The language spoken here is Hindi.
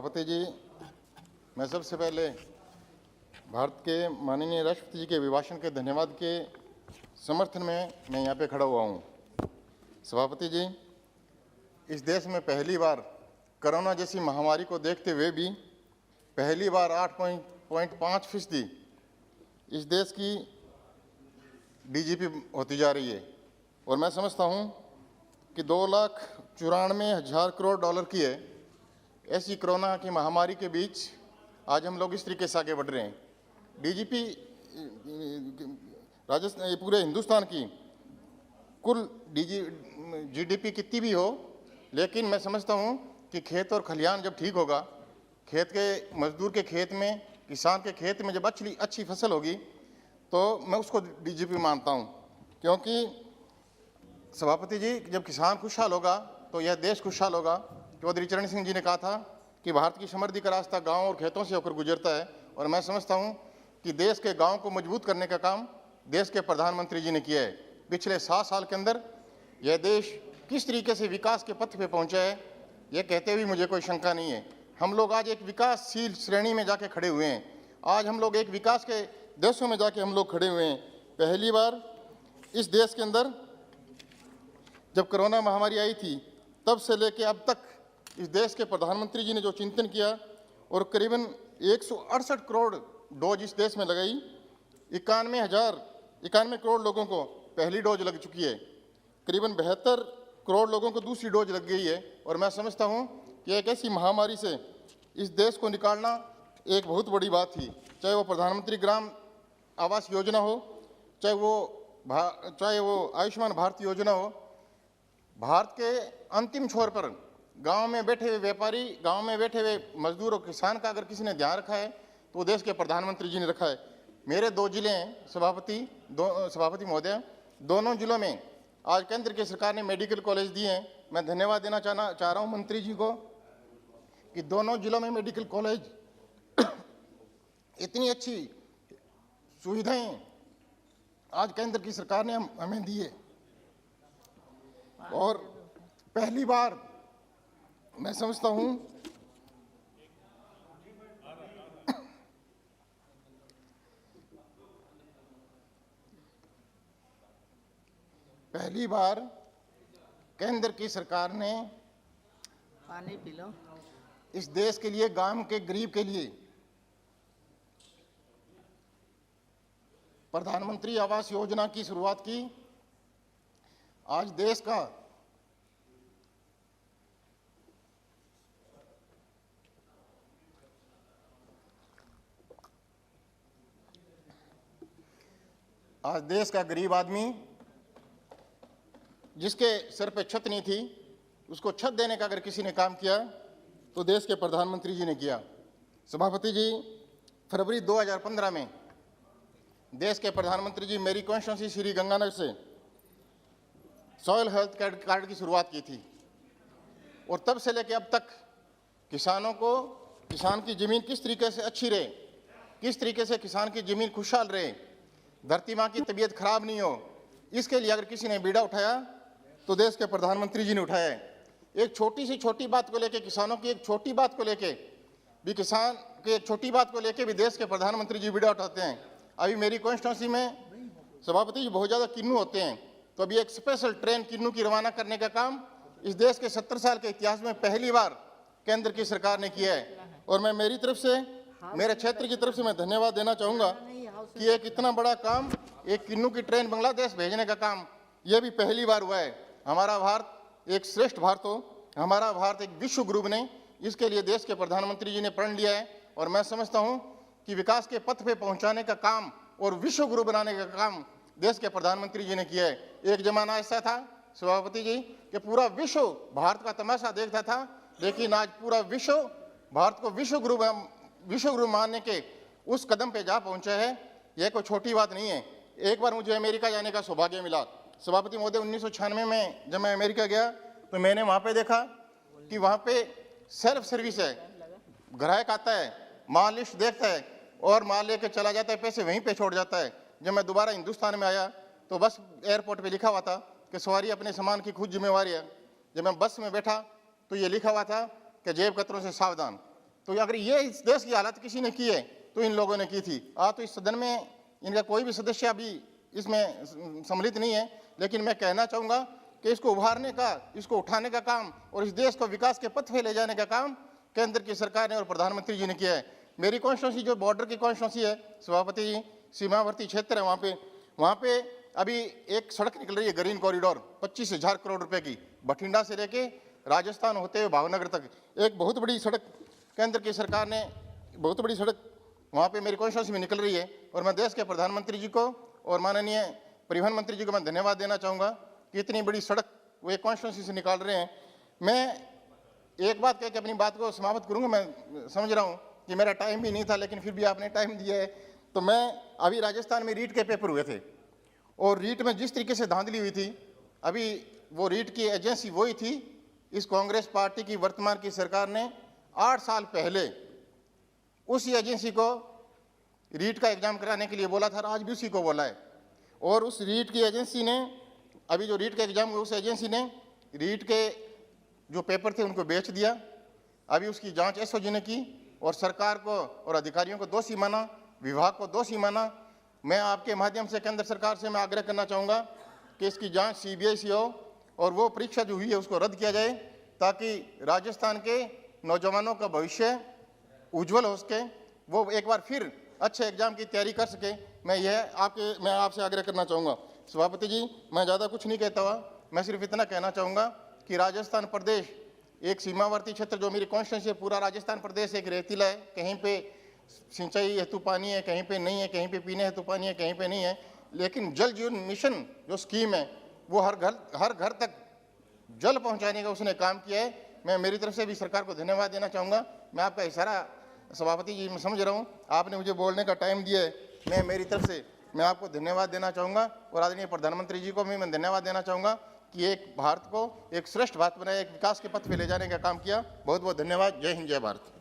सभापति जी, मैं सबसे पहले भारत के माननीय राष्ट्रपति जी के अभिभाषण के धन्यवाद के समर्थन में मैं यहाँ पे खड़ा हुआ हूँ। सभापति जी, इस देश में पहली बार कोरोना जैसी महामारी को देखते हुए भी पहली बार 8.5% इस देश की डीजीपी होती जा रही है और मैं समझता हूँ कि 2,94,000 करोड़ डॉलर की है। ऐसी कोरोना की महामारी के बीच आज हम लोग इस तरीके से आगे बढ़ रहे हैं। डीजीपी राजस्थान, पूरे हिंदुस्तान की कुल जीडीपी कितनी भी हो, लेकिन मैं समझता हूँ कि खेत और खलिहान जब ठीक होगा, खेत के मजदूर के खेत में, किसान के खेत में जब अच्छी फसल होगी तो मैं उसको डीजीपी मानता हूँ। क्योंकि सभापति जी, जब किसान खुशहाल होगा तो यह देश खुशहाल होगा। चौधरी चरण सिंह जी ने कहा था कि भारत की समृद्धि का रास्ता गाँव और खेतों से होकर गुजरता है, और मैं समझता हूँ कि देश के गाँव को मजबूत करने का काम देश के प्रधानमंत्री जी ने किया है। पिछले 7 साल के अंदर यह देश किस तरीके से विकास के पथ पे पहुंचा है, यह कहते हुए मुझे कोई शंका नहीं है। हम लोग आज एक विकासशील श्रेणी में जाके खड़े हुए हैं। आज हम लोग एक विकास के देशों में जाके हम लोग खड़े हुए हैं। पहली बार इस देश के अंदर जब कोरोना महामारी आई थी, तब से लेके अब तक इस देश के प्रधानमंत्री जी ने जो चिंतन किया और करीबन 168 करोड़ डोज इस देश में लगाई, 91 करोड़ लोगों को पहली डोज लग चुकी है, करीबन 72 करोड़ लोगों को दूसरी डोज लग गई है। और मैं समझता हूँ कि एक ऐसी महामारी से इस देश को निकालना एक बहुत बड़ी बात थी। चाहे वो प्रधानमंत्री ग्राम आवास योजना हो, चाहे वो आयुष्मान भारत योजना हो। भारत के अंतिम छोर पर गांव में बैठे हुए व्यापारी, गांव में बैठे हुए मजदूर और किसान का अगर किसी ने ध्यान रखा है तो देश के प्रधानमंत्री जी ने रखा है। मेरे 2 जिले हैं सभापति महोदय, दोनों जिलों में आज केंद्र की सरकार ने मेडिकल कॉलेज दिए हैं। मैं धन्यवाद देना चाह रहा हूं मंत्री जी को कि दोनों जिलों में मेडिकल कॉलेज इतनी अच्छी सुविधाएं आज केंद्र की सरकार ने हमें दी है। और पहली बार मैं समझता हूं पहली बार केंद्र की सरकार ने पानी पी लो। इस देश के लिए, गांव के गरीब के लिए प्रधानमंत्री आवास योजना की शुरुआत की। आज देश का गरीब आदमी जिसके सर पे छत नहीं थी, उसको छत देने का अगर किसी ने काम किया तो देश के प्रधानमंत्री जी ने किया। सभापति जी, फरवरी 2015 में देश के प्रधानमंत्री जी मेरी कॉन्स्टिट्यूंसी श्री गंगानगर से सॉइल हेल्थ कार्ड की शुरुआत की थी, और तब से लेकर अब तक किसान की ज़मीन किस तरीके से अच्छी रहे, किस तरीके से किसान की ज़मीन खुशहाल रहे, धरती माँ की तबीयत खराब नहीं हो, इसके लिए अगर किसी ने बीड़ा उठाया तो देश के प्रधानमंत्री जी ने उठाया है। एक छोटी सी छोटी बात को लेके, किसानों की एक छोटी बात को लेके भी, किसान की एक छोटी बात को लेके भी देश के प्रधानमंत्री जी बीड़ा उठाते हैं। अभी मेरी कॉन्स्टिट्यूंसी में सभापति जी बहुत ज़्यादा किन्नू होते हैं, तो अभी एक स्पेशल ट्रेन किन्नू की रवाना करने का काम इस देश के 70 साल के इतिहास में पहली बार केंद्र की सरकार ने किया है। और मैं मेरी तरफ से, मेरे क्षेत्र की तरफ से मैं धन्यवाद देना चाहूँगा कि एक इतना बड़ा काम, एक किन्नू की ट्रेन बांग्लादेश भेजने का काम, यह भी पहली बार हुआ है। हमारा भारत एक श्रेष्ठ भारत हो, हमारा भारत एक विश्व गुरु बने, इसके लिए देश के प्रधानमंत्री जी ने प्रण लिया है। और मैं समझता हूँ कि विकास के पथ पे पहुँचाने का काम और विश्व गुरु बनाने का काम देश के प्रधानमंत्री जी ने किया है। एक जमाना ऐसा था सभापति जी कि पूरा विश्व भारत का तमाशा देखता था, लेकिन आज पूरा विश्व भारत को विश्व गुरु मानने के उस कदम पे जा पहुंचा है। यह कोई छोटी बात नहीं है। एक बार मुझे अमेरिका जाने का सौभाग्य मिला सभापति महोदय। 1996 में जब मैं अमेरिका गया तो मैंने वहाँ पे देखा कि वहाँ पे सेल्फ सर्विस है, ग्राहक आता है, माल लिस्ट देखता है और माल लेके चला जाता है, पैसे वहीं पे छोड़ जाता है। जब मैं दोबारा हिंदुस्तान में आया तो बस एयरपोर्ट पे लिखा हुआ था कि सवारी अपने सामान की खुद जिम्मेवारी है। जब मैं बस में बैठा तो ये लिखा हुआ था कि जेब कतरों से सावधान। तो अगर ये इस देश की हालत किसी ने की है तो इन लोगों ने की थी। आज तो इस सदन में इनका कोई भी सदस्य अभी इसमें सम्मिलित नहीं है, लेकिन मैं कहना चाहूँगा कि इसको उभारने का, इसको उठाने का काम और इस देश को विकास के पथ पे ले जाने का काम केंद्र की सरकार ने और प्रधानमंत्री जी ने किया है। मेरी कॉन्स्टिट्यूंसी जो बॉर्डर की कॉन्स्टिट्यूंसी है, सभापति जी, सीमावर्ती क्षेत्र है, वहाँ पे अभी एक सड़क निकल रही है, ग्रीन कॉरिडोर 25,000 करोड़ रुपए की, बठिंडा से लेके राजस्थान होते हुए भावनगर तक एक बहुत बड़ी सड़क केंद्र की सरकार ने, बहुत बड़ी सड़क वहाँ पे मेरी कॉन्स्टिट्यूंसी में निकल रही है। और मैं देश के प्रधानमंत्री जी को और माननीय परिवहन मंत्री जी को मैं धन्यवाद देना चाहूँगा कि इतनी बड़ी सड़क वो एक कॉन्स्टिट्यूंसी से निकाल रहे हैं। मैं एक बात कह के अपनी बात को समाप्त करूँगा। मैं समझ रहा हूँ कि मेरा टाइम भी नहीं था, लेकिन फिर भी आपने टाइम दिया है। तो मैं अभी राजस्थान में रीट के पेपर हुए थे और रीट में जिस तरीके से धांधली हुई थी, अभी वो रीट की एजेंसी वही थी, इस कांग्रेस पार्टी की वर्तमान की सरकार ने 8 साल पहले उसी एजेंसी को रीट का एग्जाम कराने के लिए बोला था, आज भी उसी को बोला है। और उस रीट की एजेंसी ने, अभी जो रीट का एग्जाम हुआ, उस एजेंसी ने रीट के जो पेपर थे उनको बेच दिया। अभी उसकी जांच एसओजी ने की और सरकार को और अधिकारियों को दोषी माना, विभाग को दोषी माना। मैं आपके माध्यम से केंद्र सरकार से मैं आग्रह करना चाहूँगा कि इसकी जांच सीबीआई से हो और वो परीक्षा जो हुई है उसको रद्द किया जाए, ताकि राजस्थान के नौजवानों का भविष्य उज्जवल हो सके, वो एक बार फिर अच्छे एग्जाम की तैयारी कर सके। मैं आपसे आग्रह करना चाहूँगा। सभापति जी, मैं ज़्यादा कुछ नहीं कहता हुआ, मैं सिर्फ इतना कहना चाहूँगा कि राजस्थान प्रदेश एक सीमावर्ती क्षेत्र, जो मेरी कॉन्स्टिट्यूंसी है, पूरा राजस्थान प्रदेश एक रेतीला है। कहीं पे सिंचाई हेतु पानी है, कहीं पे नहीं है, कहीं पे पीने हेतु पानी है, कहीं पे नहीं है। लेकिन जल जीवन मिशन जो स्कीम है वो हर घर तक जल पहुंचाने का उसने काम किया है। मैं मेरी तरफ से भी सरकार को धन्यवाद देना चाहूँगा। मैं आपका इशारा सभापति जी मैं समझ रहा हूँ, आपने मुझे बोलने का टाइम दिया है। मैं मेरी तरफ से मैं आपको धन्यवाद देना चाहूँगा और आदरणीय प्रधानमंत्री जी को भी मैं धन्यवाद देना चाहूँगा कि एक भारत को एक श्रेष्ठ भारत बनाया, एक विकास के पथ पे ले जाने का काम किया। बहुत बहुत धन्यवाद। जय हिंद, जय भारत।